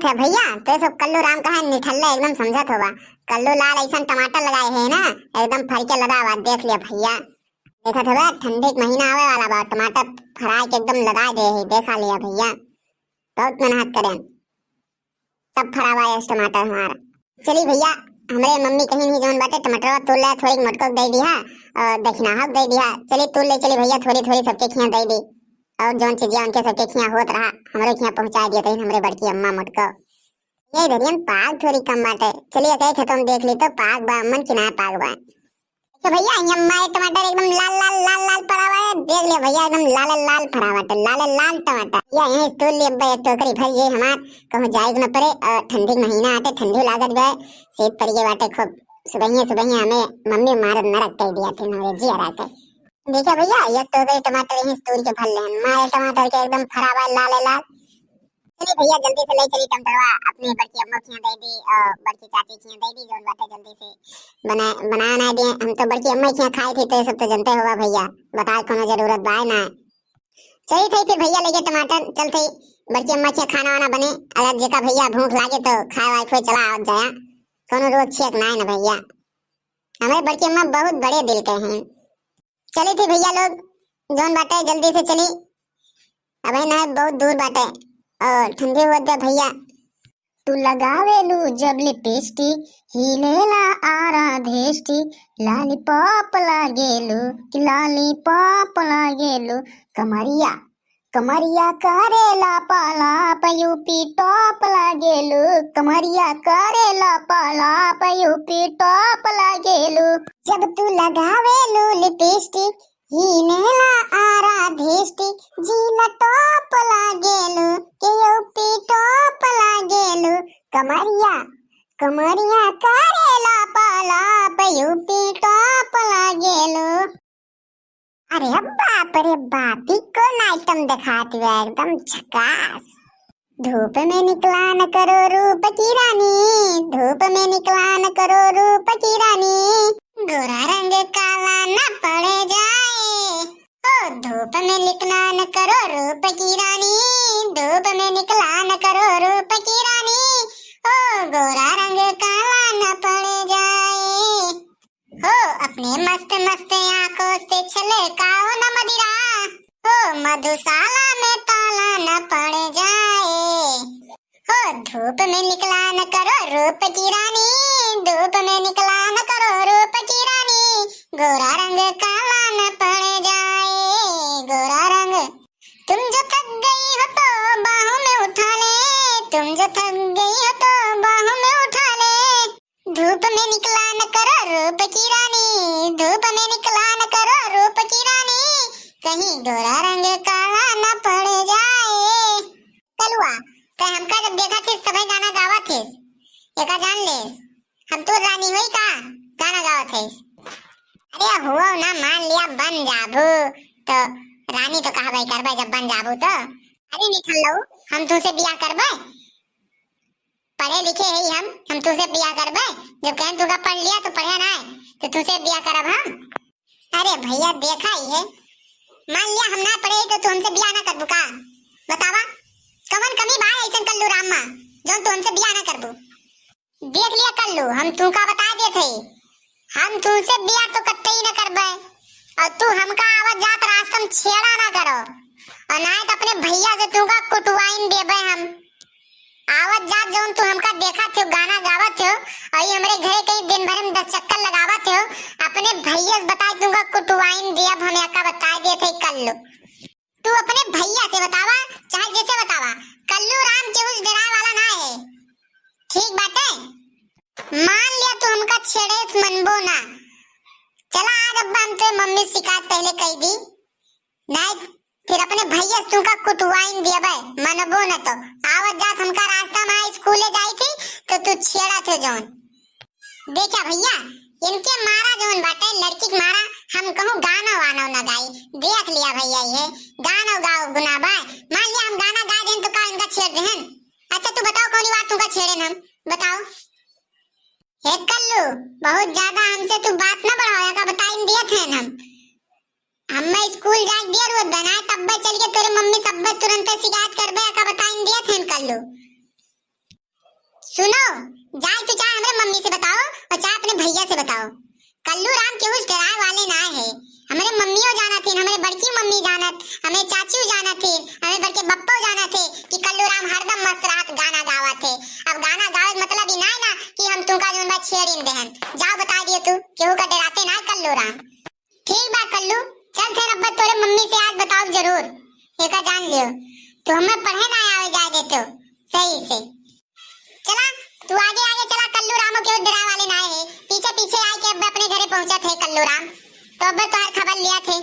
थे भैया, तो सब कल्लू राम का है निठल्ला एकदम समझत होगा। कल्लू लाल ऐसा टमाटर लगाए है ना, एकदम फर के लदा हुआ। देख लिया भैया, देखा था ठंडे के महीना आवे वाला बा, टमाटर फराई के एकदम लगा दे है। देखा लिया भैया, बहुत मेहनत करें तब फरावा है टमाटर हमारा। चलिए भैया, हमारे मम्मी कहीं नहीं जौन बाटे टमाटर तोड़ ले, थोड़ी मटक दे दिया और दक्षिणा हक दे दिया। चलिए तोड़ ले, चलिए भैया थोड़ी थोड़ी सबके खिया दे दी, और जौन चीज उनके सबके खिया होत रहा हमारे खिया पहुंचा दिया थे हमारे बड़की अम्मा मटको। ये धरियन पाग थोड़ी कम बाटे। चलिए कहे थे तुम देख ली तो पाग बा मन की ना पाग बा। तो भैया हमारे टमाटर एकदम लाल लाल लाल लाल पड़ा हुआ है। देख लिया भैया, एकदम लाल लाल पड़ा हुआ है, लाल लाल टमाटर। या यहीं तोड़ लिए एक टोकरी भर ये हमार कहूं जाएग न पड़े। ठंडी महीना आते, ठंडी लागत गए सेत पड़ गए बाटे खूब। सुबह हमें मम्मी मार नरक कह दिया थे हमारे जी आते। देखा भैया, ये टोकरी टमाटर यहीं तोड़ के भर ले हमारे टमाटर के एकदम फरा हुआ लाल लाल। चलिए भैया जल्दी से ले चली टमाटरवा अपनी बड़की अम्मा खिया दे दी और बड़की चाची खिया दे दी। जोन बाटे जल्दी से बनाना दे। हम तो बड़की अम्मा खिया खाई थी, तो सब तो जनते होगा भैया, बता कोनो जरूरत बा ना। चलिए थे फिर भैया लेके टमाटर चलते बड़की अम्मा खिया खाना वाना बने। अगर जेका भैया भूख लागे तो खाए वाए कोई चला आ जाया, कोनो रोज छेक ना है ना भैया। हमारे बड़की अम्मा बहुत बड़े दिल के हैं। चलिए थे भैया लोग जोन बाटे जल्दी से चली, अबे ना बहुत दूर बाटे और ठंडी होते भैया। तू लगावेलू जब लिपस्टिक हिलेला आरा धेष्टि, लॉलीपॉप लागेलू कि लॉलीपॉप लागेलू। कमरिया कमरिया करेला पालाप यूपी टॉप लागेलू, कमरिया करेला पालाप यूपी टॉप लागेलू। जब तू लगावेलू लिपस्टिक हिलेला आरा धेष्टि, जीना टॉप लागेलू कि यूपी टॉप लागेलू। कमरिया कमरिया करेला पालाप यूपी टॉप लागेलू। अरे बाप रे बाप, कौन आइटम दिखाती है एकदम झकास। धूप में निकला न करो रूप की रानी, धूप में निकला न करो रूप की रानी, गोरा रंग काला न पड़ जाए। ओ धूप में निकला न करो रूप की रानी, धूप में निकला न करो रूप की रानी, ओ गोरा रंग काला न पड़ जाए। हो अपने मस्त मस्त आंखों से छलकाओ न मदिरा, हो मधुशाला में ताला न पड़ जाए। हो धूप में निकला न करो रूप की रानी, धूप में निकला न करो रूप की रानी, गोरा रंग काला न पड़ जाए, गोरा रंग। तुम जो थक गई हो तो बाहों में उठा ले, तुम जो थक गई हो तो बाहों में उठा ले। धूप में निकला न करो रूप की रानी, धूप में निकला न करो रूप की रानी, कहीं गोरा रंग काला न पड़ जाए। कलुआ ते हमका जब देखा थी तभी गाना गावा थे, एका जान ले हम तो रानी हुई का गाना गावा थे। अरे हुआ ना, मान लिया बन जाबू तो रानी तो कहा भाई करबे, जब बन जाबू तो। अरे निकल लो, हम तुझसे बियाह करबे, पढ़े लिखे है हम तुझसे बियाह करबे। जब कहें तू का पढ़ लिया तो पढ़े ना है तो तुझसे बियाह करब हम। अरे भैया देखा ही है, मान लिया हम ना पढ़े तो तू हमसे बियाह ना करबू का? बतावा कवन कमी बा ऐसन कल्लू राम मा जो तू हमसे बियाह ना करबू? देख लिया कल्लू, हम तू का बता दे थे, हम तुझसे बियाह तो कत्ते ही ना करबे, और तू हमका आवत जात रास्ता में छेड़ा ना करो, और ना तो अपने भैया से तू का कुटवाइन देबे हम। आवत जात जो तू हमका देखा थे गाना गावत हो, और ये हमारे घरे कई दिन भर में 10 चक्कर लगावत हो, अपने भैया से बता दूंगा कुटवाइन दिया हमें का बता दिए थे कल्लू। तू अपने भैया से बतावा चाहे जैसे बतावा, कल्लू राम के उस डराए वाला ना है, ठीक बात है। मान लिया तू हमका छेड़े मनबो ना, चला आज अब्बा हम तो मम्मी शिकायत पहले कही दी, नहीं फिर अपने भैया तू का कुटवाइन दिया बे मनबो न तो। आवत जात हमका रास्ता में स्कूले जाई थी तो तू छेड़ा थे जोन। देखा भैया इनके मारा जोन बाटे लड़की के मारा, हम कहूं गाना वाना ना गाई। देख लिया भैया ये गाना गाओ गुना बा, मान लिया हम गाना गा दें तो का इनका छेड़ देहन? अच्छा तू बताओ कौन बात तू का छेड़े हम बताओ। हे कल्लू बहुत ज्यादा हमसे तू बात ना बढ़ाया का बताइन दिए थे हम स्कूल जाके दिया रोज बनाए तब चल के तेरे मम्मी सब तुरंत शिकायत करबे का बताइन दिए थे कल्लू। सुनो, जाए तो चाहे हमारे मम्मी से बताओ और चाहे अपने भैया से बताओ, कल्लू राम केहू डराए वाले ना है। हमारे मम्मियों जाना थे, हमारे बड़की मम्मी जानत, हमें चाचू जाना थे, हमें बड़के बप्पो जाना थे कि कल्लू राम हरदम मस्त रात गाना गावा थे। अब गाना गावे मतलब ही ना है ना कि हम तुमका जोन बा छेड़िन देहन। जाओ बता दियो तू, केहू का डराते ना कल्लू राम। ठीक बा कल्लू, चल फिर अब तोरे मम्मी से आज बताओ जरूर, एका जान लियो। तो हमें पढ़े ना आवे जाए देते हो सही से। चला तू आगे आगे चला, कल्लू रामो के डरा वाले ना है। पीछे पीछे आए के अब अपने घरे पहुंचा थे कल्लू राम। तो अब तो हर खबर लिया थे।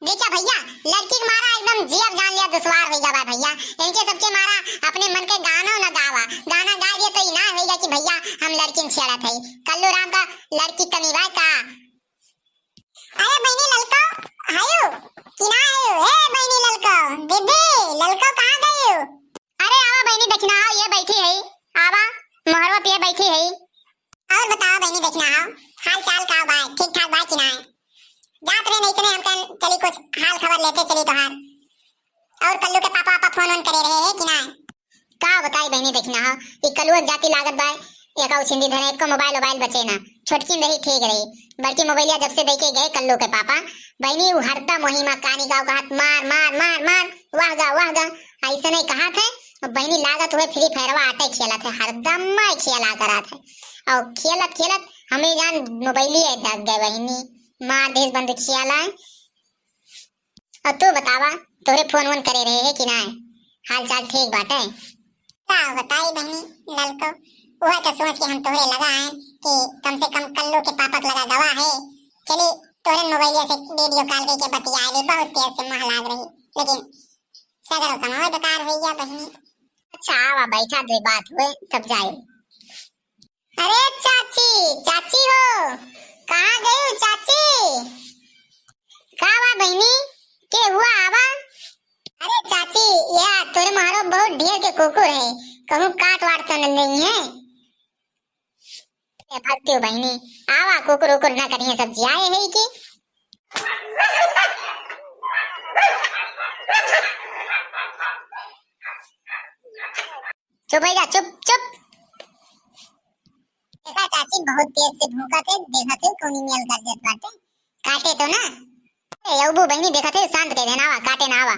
देखा भैया, लड़की के मारा एकदम जी अब जान लिया दुश्वार हो गया भैया। इनके सबके मारा अपने मन के गाना न गावा, गाना गा दिया तो इना होगा कि भैया हम लड़की छेड़ा थे। कल्लू राम का लड़की कमी बा का। अरे बहनी ललको आयो कि ना आयो? ए बहनी ललको, दीदी ललको कहां गई हो? अरे आवा बहनी देखना, ये बैठी है, आवा मोहरवा पे बैठी है। और बताओ बहनी देखना, हाल चाल का बा? ठीक ठाक बा कि ना? जात रहे नहीं तने हम चली कुछ हाल खबर लेते चली तो हाल। और कल्लू के पापा फोन ऑन करे रहे हैं कि ना? का बताई बहनी देखना, ये कल्लू जाती लागत बा एकाउ छिंदी धरे, एक को मोबाइल बचे ना। छोटकी नहीं ठीक रही, बड़की मोबाइलिया जब से देखे गए कल्लू के पापा, बहनी वो हरदम वही मां कानी गाँव का हाथ मार मार मार मार वाह गा ऐसे नहीं कहा थे। बहनी लागत हुए फ्री फायरवा आटे खेला थे, हरदम खेला करा थे। और खेलत खेलत हमें जान मोबाइलिया दग गए बहनी, मार देश बंद खेला। और तू बतावा, तोरे फोन वोन करे रहे है कि ना? हाल चाल ठीक बाटे? का बताई बहनी ललको, वह तो सोच के हम तोरे लगा है कि कम से कम कल्लू के पापा को लगा गवा है। चली तोरे मोबाइल से वीडियो कॉल करके बतिया ली, बहुत तेज से मोह लाग रही, लेकिन सगरो कमाओ बेकार हो गया बहनी। अच्छा आवा बैठा दे, बात हुए तब जाए। अरे चाची हो, कहाँ गई हो चाची? का बा बहनी के हुआ आवा? अरे चाची यार तोरे मारो बहुत ढेर के कुकुर है, कहूँ काट वाट तो नहीं है। भक्ति हो बहनी, आवा कुकुर उकुर ना करिए, सब्जी आए है की। चुप भैया चुप। देखा चाची बहुत तेज से भूखा थे, देखा थे कोनी मेल कर देत बाटे, काटे तो ना। ए अबू बहनी देखा थे, शांत कह देना, आवा काटे ना आवा।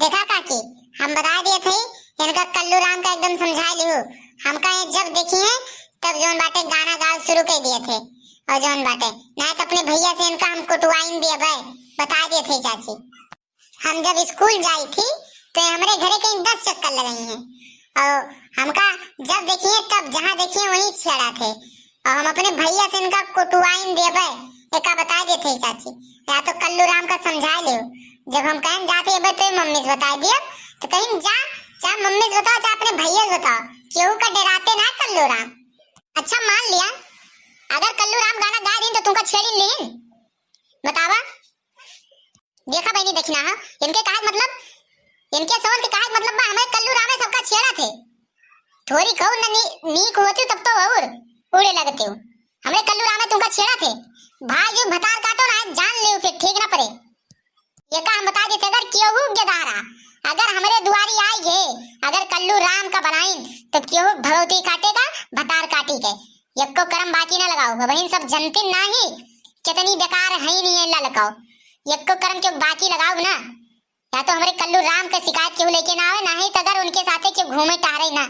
देखा काकी, हम बता दिए थे इनका कल्लू राम का एकदम समझा लियो। हमका ये जब देखी है तब जोन बाटे गाना गाल शुरू कर दिए थे, और जोन बाटे ना तो अपने भैया से इनका हम कुटवाइन दिए भाई, बता दिए थे चाची। हम जब स्कूल जाई थी तो हमारे घरे कहीं 10 चक्कर लगाई हैं, और हमका जब देखिए तब जहाँ देखिए वहीं छेड़ा थे, और हम अपने भैया से इनका कुटवाइन दिए भाई, एका बता दिए थे चाची। या तो कल्लू राम का समझा लियो, जब हम कहीं जाते हैं तो मम्मी से बता दिया, तो कहीं जा चाहे मम्मी से बताओ चाहे अपने भैया से बताओ, क्यों का डराते ना कल्लू राम। अच्छा मान लिया, अगर कल्लू राम गाना गा दिन तो तुमका छेड़ी लेन, बतावा। देखा बहनी देखना, इनके कहा मतलब, इनके सवाल के कहा मतलब बा हमें कल्लू राम सबका छेड़ा थे। थोड़ी कहू ना नीक होती तब तो और उड़े लगते हो। हमें कल्लू राम तुमका छेड़ा थे भाई, जो भतार काटो ना जान ले फिर ठीक ना पड़े। ये का हम बता देते, अगर केहू गेदारा अगर हमारे दुआरी आई गे, अगर कल्लू राम का बनाइन तो केहू भगवती काटेगा, भतार काटी के यक्को कर्म बाकी ना लगाओ। बहन सब जनते ना ही कितनी बेकार है ही नहीं है, ललकाओ यक्को कर्म के बाकी लगाओ ना। या तो हमारे कल्लू राम का शिकायत क्यों लेके ना आवे, ना ही तो अगर उनके साथे के घूमे टहरे ना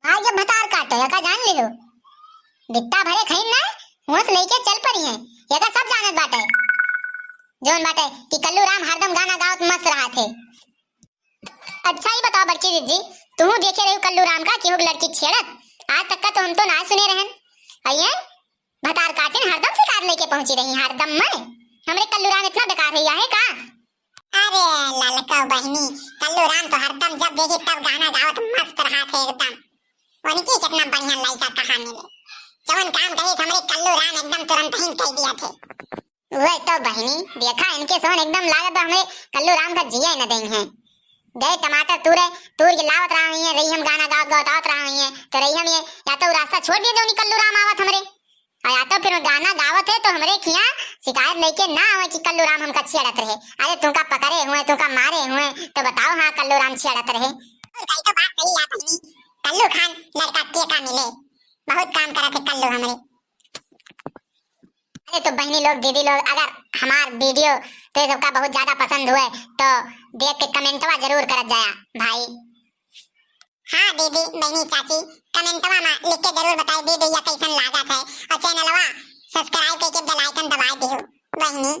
भाई, जब भतार काटो या का जान ले हो दिक्ता भरे खइन ना होश लेके चल पड़ी है, ये का सब जानत बाटे जोन बाटे कि कल्लू राम हरदम गाना गावत मस्त रहा थे। अच्छा ही बताओ बच्ची दीदी, तुम देखे रहे हो कल्लू राम का केहू लड़की छेड़त? आज तक का तो हम तो ना सुने रहन। आइए भतार काटिन हरदम शिकार लेके पहुंची रही, हरदम में हमरे कल्लू राम इतना बेकार है का? अरे ललका बहनी, कल्लू राम तो हरदम जब देखी तब गाना गावत मस्त रहा थे एकदम। उनकी कितना बढ़िया लड़का कहानी ले, जवन काम कही हमरे कल्लू राम एकदम तुरंत ही कह दिया थे। वही तो बहनी देखा, इनके सोन एकदम लागत हमरे कल्लू राम का जिया न देंगे हैं। गए टमाटर तूर के लावत रहा है, रही हम गाना गावत रहा है, तो रही हम ये या तो रास्ता छोड़ दिए तो कल्लू राम आवत हमरे, और या तो फिर गाना गावत है तो हमरे खिया शिकायत लेके ना आवे कि कल्लू राम हमका छेड़त रहे। अरे तुमका पकड़े हुए, तुमका मारे हुए तो बताओ हाँ कल्लू राम छेड़त रहे। तो बात सही है बहनी, कल्लू खान लड़का के का मिले, बहुत काम करा थे कल्लू हमरे। अरे तो बहनी लोग दीदी लोग, अगर हमार वीडियो तो ये सबका बहुत ज्यादा पसंद हुए तो देख के कमेंटवा जरूर करत जाया भाई। हाँ दीदी बहनी चाची, कमेंटवा में लिख के जरूर बताई वीडियो कैसन लागत है, और चैनलवा सब्सक्राइब करके बेल आइकन दबा दियो बहनी।